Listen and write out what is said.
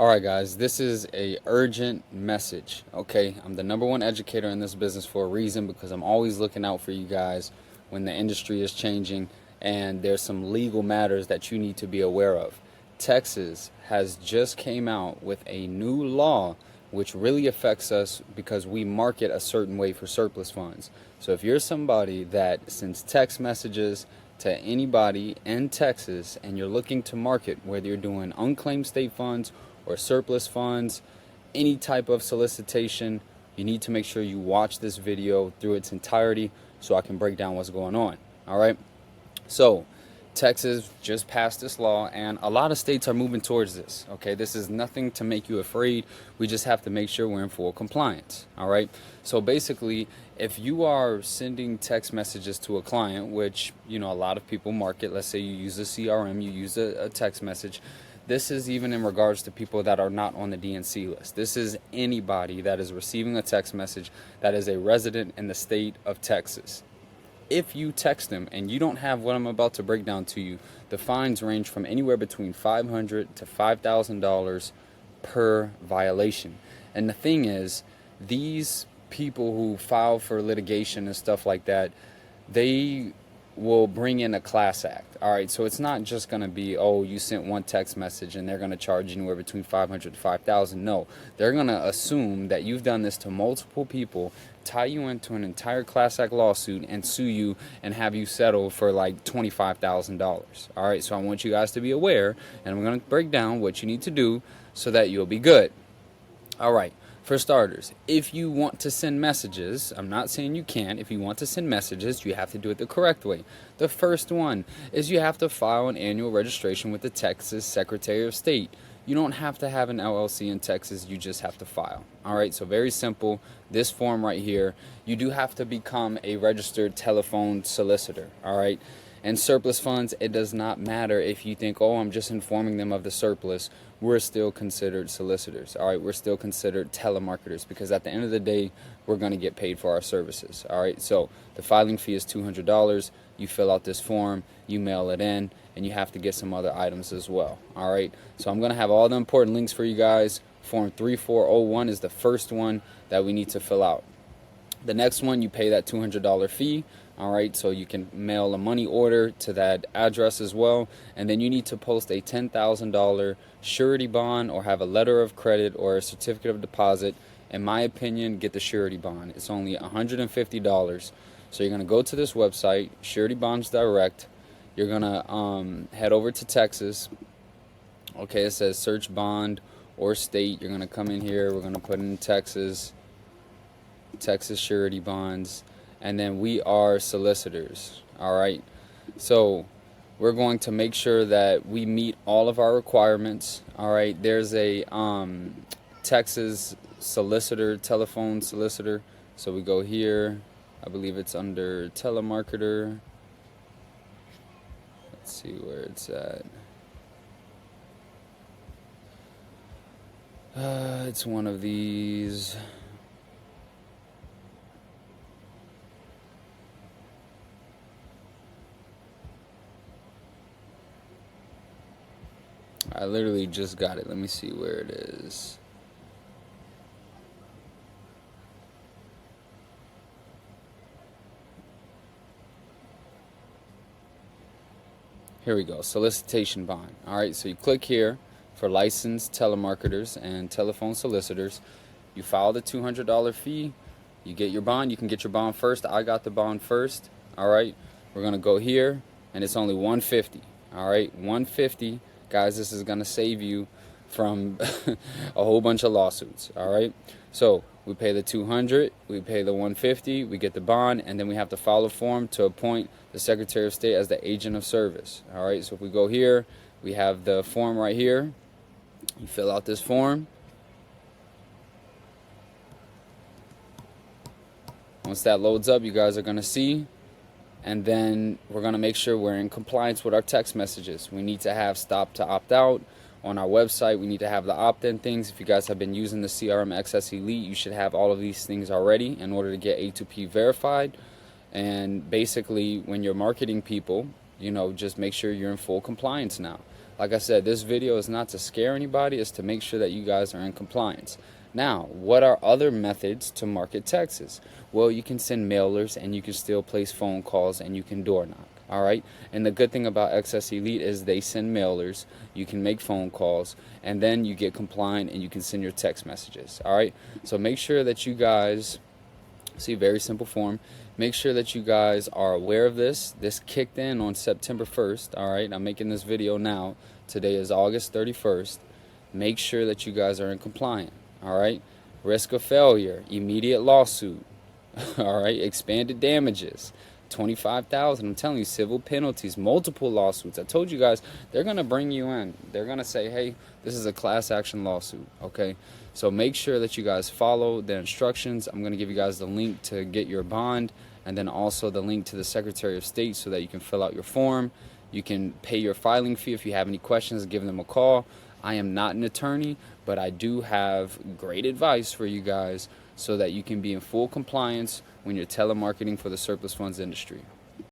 Alright guys, this is a urgent message. Okay, I'm the #1 educator in this business for a reason, because I'm always looking out for you guys when the industry is changing and there's some legal matters that you need to be aware of. Texas has just came out with a new law which really affects us because we market a certain way for surplus funds. So if you're somebody that sends text messages to anybody in Texas and you're looking to market, whether you're doing unclaimed state funds or surplus funds, any type of solicitation, you need to make sure you watch this video through its entirety so I can break down what's going on. Alright, so Texas just passed this law and a lot of states are moving towards this. Okay, this is nothing to make you afraid. We just have to make sure we're in full compliance. Alright, so basically, if you are sending text messages to a client, which a lot of people market, let's say you use a CRM, you use a text message. This is even in regards to people that are not on the DNC list. This is anybody that is receiving a text message that is a resident in the state of Texas. If you text them and you don't have what I'm about to break down to you, the fines range from anywhere between $500 to $5,000 per violation. And the thing is, these people who file for litigation and stuff like that, they will bring in a class act. Alright, so it's not just going to be, oh, you sent one text message and they're going to charge anywhere between $500 to $5,000. No, they're going to assume that you've done this to multiple people, tie you into an entire class act lawsuit and sue you and have you settle for like $25,000. Alright, so I want you guys to be aware, and I'm going to break down what you need to do so that you'll be good. Alright, for starters, if you want to send messages, I'm not saying you can't. If you want to send messages, you have to do it the correct way. The first one is you have to file an annual registration with the Texas Secretary of State. You don't have to have an LLC in Texas, you just have to file. Alright, so very simple. This form right here, you do have to become a registered telephone solicitor. Alright, and surplus funds, it does not matter if you think, oh, I'm just informing them of the surplus. We're still considered solicitors. Alright, we're still considered telemarketers, because at the end of the day, we're going to get paid for our services. Alright, so the filing fee is $200. You fill out this form, you mail it in, and you have to get some other items as well. Alright, so I'm going to have all the important links for you guys. Form 3401 is the first one that we need to fill out. The next one, you pay that $200 fee. Alright, so you can mail a money order to that address as well. And then you need to post a $10,000 surety bond or have a letter of credit or a certificate of deposit. In my opinion, get the surety bond. It's only $150. So you're going to go to this website, Surety Bonds Direct. You're going to head over to Texas. Okay, it says search bond or state. You're going to come in here. We're going to put in Texas surety bonds. And then we are solicitors. Alright, so we're going to make sure that we meet all of our requirements. Alright, there's a Texas solicitor, telephone solicitor. So we go here, I believe it's under telemarketer. Let's see where it's at. It's one of these. I literally just got it. Let me see where it is. Here we go. Solicitation bond. Alright, so you click here for licensed telemarketers and telephone solicitors. You file the $200 fee. You get your bond. You can get your bond first. I got the bond first. Alright, we're going to go here, and it's only $150. Alright, $150. Guys, this is going to save you from a whole bunch of lawsuits. Alright, so we pay the $200, we pay the $150, we get the bond, and then we have to file a form to appoint the Secretary of State as the agent of service. Alright, so if we go here, we have the form right here. You fill out this form. Once that loads up, you guys are going to see. And then we're going to make sure we're in compliance with our text messages. We need to have stop to opt out. On our website, we need to have the opt-in things. If you guys have been using the CRM XS Elite, you should have all of these things already in order to get A2P verified. And basically, when you're marketing people, just make sure you're in full compliance now. Like I said, this video is not to scare anybody, it's to make sure that you guys are in compliance. Now, what are other methods to market Texas? Well, you can send mailers, and you can still place phone calls, and you can door knock. All right, and the good thing about XS Elite is they send mailers, you can make phone calls, and then you get compliant and you can send your text messages. All right, so make sure that you guys see, very simple form. Make sure that you guys are aware of this. This kicked in on September 1st. All right, I'm making this video now. Today is August 31st. Make sure that you guys are in compliant. All right, risk of failure, immediate lawsuit. All right, expanded damages, 25,000. I'm telling you, civil penalties, multiple lawsuits. I told you guys, they're gonna bring you in. They're gonna say, hey, this is a class action lawsuit. Okay, so make sure that you guys follow the instructions. I'm gonna give you guys the link to get your bond, and then also the link to the Secretary of State so that you can fill out your form. You can pay your filing fee. If you have any questions, give them a call. I am not an attorney, but I do have great advice for you guys so that you can be in full compliance when you're telemarketing for the surplus funds industry.